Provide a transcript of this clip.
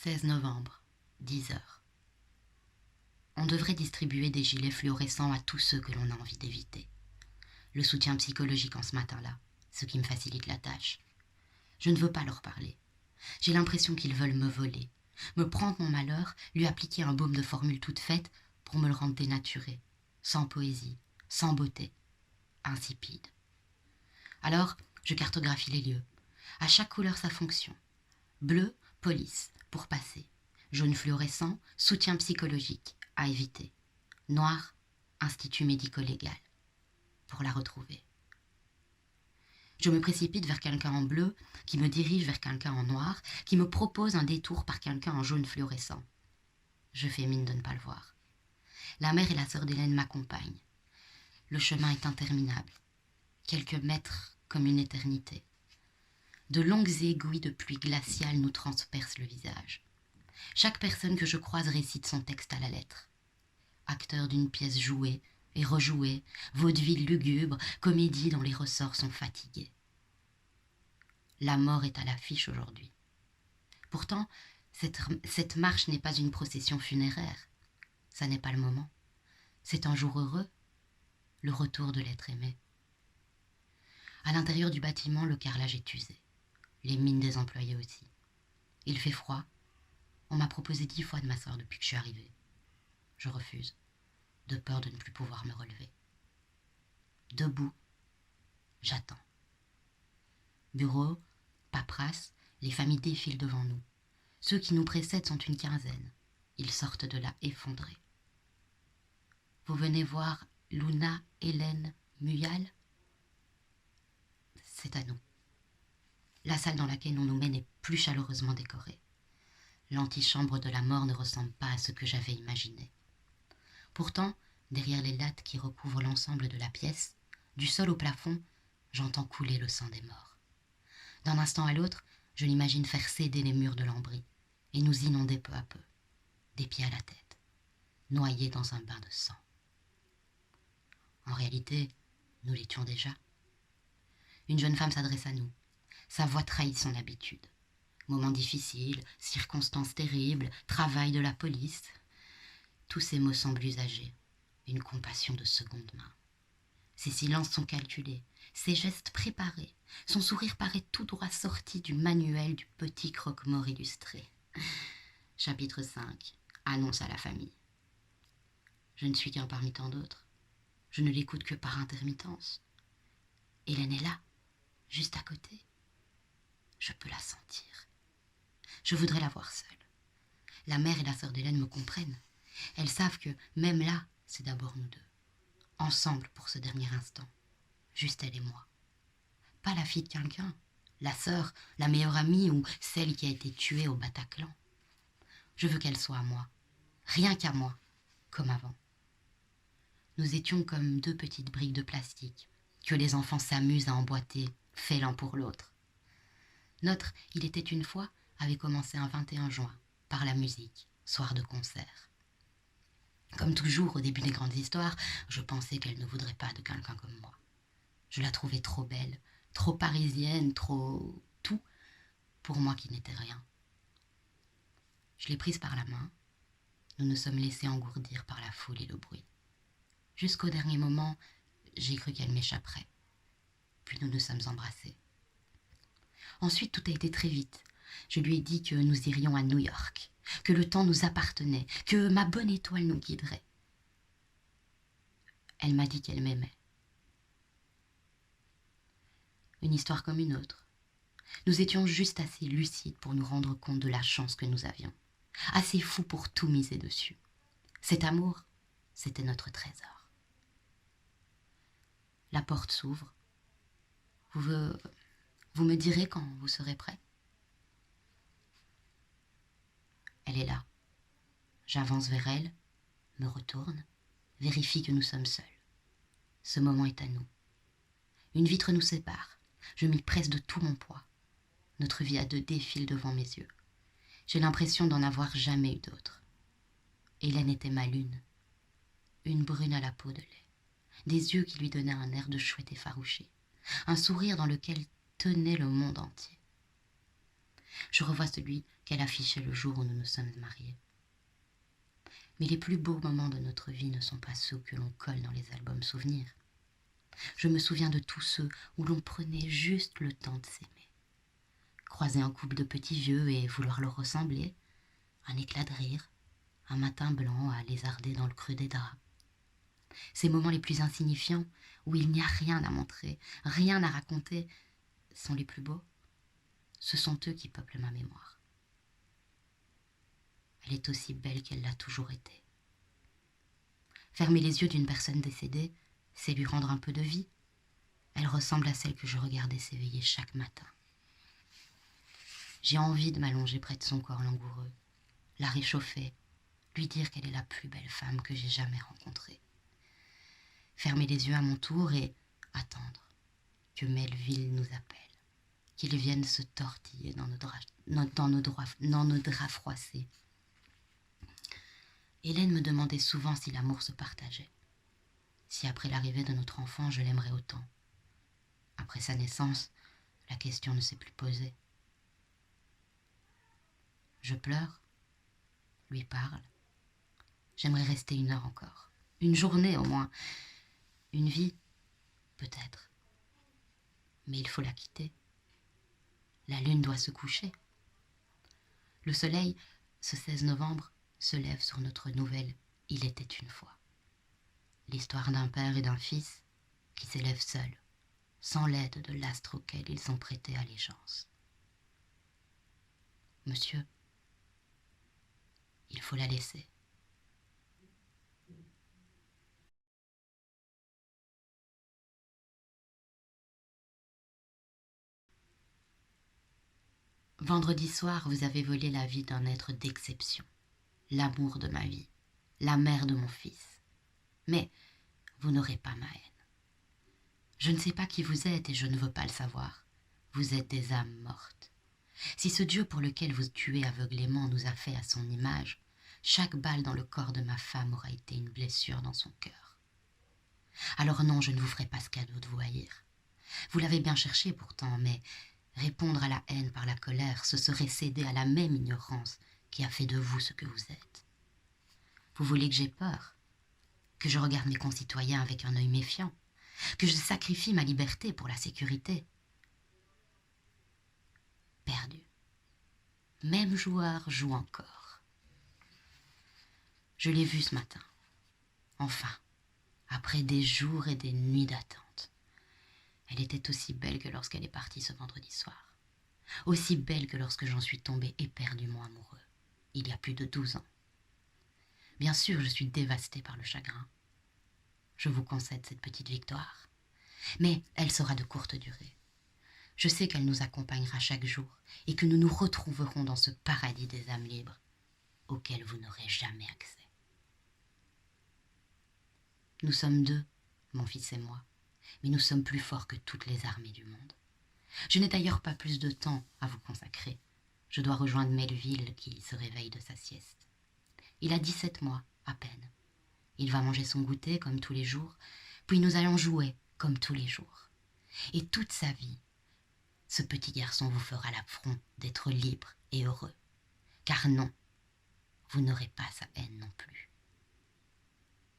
16 novembre, 10 heures. On devrait distribuer des gilets fluorescents à tous ceux que l'on a envie d'éviter. Le soutien psychologique en ce matin-là, ce qui me facilite la tâche. Je ne veux pas leur parler. J'ai l'impression qu'ils veulent me voler, me prendre mon malheur, lui appliquer un baume de formule toute faite pour me le rendre dénaturé, sans poésie, sans beauté, insipide. Alors, je cartographie les lieux. À chaque couleur sa fonction. Bleu, police, pour passer. Jaune fluorescent, soutien psychologique, à éviter. Noir, institut médico-légal, pour la retrouver. Je me précipite vers quelqu'un en bleu, qui me dirige vers quelqu'un en noir, qui me propose un détour par quelqu'un en jaune fluorescent. Je fais mine de ne pas le voir. La mère et la sœur d'Hélène m'accompagnent. Le chemin est interminable. Quelques mètres comme une éternité. De longues aiguilles de pluie glaciale nous transpercent le visage. Chaque personne que je croise récite son texte à la lettre. Acteur d'une pièce jouée et rejouée, vaudeville lugubre, comédie dont les ressorts sont fatigués. La mort est à l'affiche aujourd'hui. Pourtant, cette marche n'est pas une procession funéraire. Ça n'est pas le moment. C'est un jour heureux, le retour de l'être aimé. À l'intérieur du bâtiment, le carrelage est usé. Les mines des employés aussi. Il fait froid. On m'a proposé 10 fois de m'asseoir depuis que je suis arrivée. Je refuse, de peur de ne plus pouvoir me relever. Debout, j'attends. Bureau, paperasse, les familles défilent devant nous. Ceux qui nous précèdent sont une quinzaine. Ils sortent de là effondrés. Vous venez voir Luna Hélène Muyal? C'est à nous. La salle dans laquelle on nous mène est plus chaleureusement décorée. L'antichambre de la mort ne ressemble pas à ce que j'avais imaginé. Pourtant, derrière les lattes qui recouvrent l'ensemble de la pièce, du sol au plafond, j'entends couler le sang des morts. D'un instant à l'autre, je l'imagine faire céder les murs de lambris et nous inonder peu à peu, des pieds à la tête, noyés dans un bain de sang. En réalité, nous l'étions déjà. Une jeune femme s'adresse à nous. Sa voix trahit son habitude. Moments difficiles, circonstances terribles, travail de la police. Tous ces mots semblent usagés, une compassion de seconde main. Ses silences sont calculés, ses gestes préparés. Son sourire paraît tout droit sorti du manuel du petit croque-mort illustré. Chapitre 5. Annonce à la famille. Je ne suis qu'un parmi tant d'autres. Je ne l'écoute que par intermittence. Hélène est là, juste à côté. Je peux la sentir. Je voudrais la voir seule. La mère et la sœur d'Hélène me comprennent. Elles savent que, même là, c'est d'abord nous deux. Ensemble pour ce dernier instant. Juste elle et moi. Pas la fille de quelqu'un, la sœur, la meilleure amie ou celle qui a été tuée au Bataclan. Je veux qu'elle soit à moi. Rien qu'à moi, comme avant. Nous étions comme deux petites briques de plastique que les enfants s'amusent à emboîter, fait l'un pour l'autre. Notre « Il était une fois » avait commencé un 21 juin, par la musique, soir de concert. Comme toujours au début des grandes histoires, je pensais qu'elle ne voudrait pas de quelqu'un comme moi. Je la trouvais trop belle, trop parisienne, trop tout, pour moi qui n'étais rien. Je l'ai prise par la main, nous nous sommes laissés engourdir par la foule et le bruit. Jusqu'au dernier moment, j'ai cru qu'elle m'échapperait. Puis nous nous sommes embrassés. Ensuite, tout a été très vite. Je lui ai dit que nous irions à New York, que le temps nous appartenait, que ma bonne étoile nous guiderait. Elle m'a dit qu'elle m'aimait. Une histoire comme une autre. Nous étions juste assez lucides pour nous rendre compte de la chance que nous avions, assez fous pour tout miser dessus. Cet amour, c'était notre trésor. La porte s'ouvre. Vous me direz quand vous serez prêt? Elle est là. J'avance vers elle, me retourne, vérifie que nous sommes seuls. Ce moment est à nous. Une vitre nous sépare. Je m'y presse de tout mon poids. Notre vie à deux défile devant mes yeux. J'ai l'impression d'en avoir jamais eu d'autre. Hélène était ma lune. Une brune à la peau de lait. Des yeux qui lui donnaient un air de chouette effarouché. Un sourire dans lequel tenait le monde entier. Je revois celui qu'elle affichait le jour où nous nous sommes mariés. Mais les plus beaux moments de notre vie ne sont pas ceux que l'on colle dans les albums souvenirs. Je me souviens de tous ceux où l'on prenait juste le temps de s'aimer. Croiser un couple de petits vieux et vouloir leur ressembler, un éclat de rire, un matin blanc à lézarder dans le creux des draps. Ces moments les plus insignifiants, où il n'y a rien à montrer, rien à raconter, sont les plus beaux. Ce sont eux qui peuplent ma mémoire. Elle est aussi belle qu'elle l'a toujours été. Fermer les yeux d'une personne décédée, c'est lui rendre un peu de vie. Elle ressemble à celle que je regardais s'éveiller chaque matin. J'ai envie de m'allonger près de son corps langoureux, la réchauffer, lui dire qu'elle est la plus belle femme que j'ai jamais rencontrée. Fermer les yeux à mon tour et attendre que Melville nous appelle, qu'il vienne se tortiller dans nos draps froissés. Hélène me demandait souvent si l'amour se partageait, si après l'arrivée de notre enfant je l'aimerais autant. Après sa naissance, la question ne s'est plus posée. Je pleure, lui parle. J'aimerais rester 1 heure encore, une journée au moins, une vie, peut-être. Mais il faut la quitter. La lune doit se coucher. Le soleil, ce 16 novembre, se lève sur notre nouvelle « Il était une fois ». L'histoire d'un père et d'un fils qui s'élèvent seuls, sans l'aide de l'astre auquel ils ont prêté allégeance. Monsieur, il faut la laisser. Vendredi soir, vous avez volé la vie d'un être d'exception, l'amour de ma vie, la mère de mon fils. Mais vous n'aurez pas ma haine. Je ne sais pas qui vous êtes et je ne veux pas le savoir. Vous êtes des âmes mortes. Si ce Dieu pour lequel vous tuez aveuglément nous a fait à son image, chaque balle dans le corps de ma femme aura été une blessure dans son cœur. Alors non, je ne vous ferai pas ce cadeau de vous haïr. Vous l'avez bien cherché pourtant, mais répondre à la haine par la colère, ce serait céder à la même ignorance qui a fait de vous ce que vous êtes. Vous voulez que j'aie peur, que je regarde mes concitoyens avec un œil méfiant, que je sacrifie ma liberté pour la sécurité. Perdu. Même joueur joue encore. Je l'ai vue ce matin. Enfin, après des jours et des nuits d'attente. Elle était aussi belle que lorsqu'elle est partie ce vendredi soir. Aussi belle que lorsque j'en suis tombée éperdument amoureux, il y a plus de 12 ans. Bien sûr, je suis dévastée par le chagrin. Je vous concède cette petite victoire. Mais elle sera de courte durée. Je sais qu'elle nous accompagnera chaque jour et que nous nous retrouverons dans ce paradis des âmes libres auquel vous n'aurez jamais accès. Nous sommes 2, mon fils et moi, mais nous sommes plus forts que toutes les armées du monde. Je n'ai d'ailleurs pas plus de temps à vous consacrer. Je dois rejoindre Melville qui se réveille de sa sieste. Il a 17 mois, à peine. Il va manger son goûter comme tous les jours, puis nous allons jouer comme tous les jours. Et toute sa vie, ce petit garçon vous fera l'affront d'être libre et heureux. Car non, vous n'aurez pas sa haine non plus.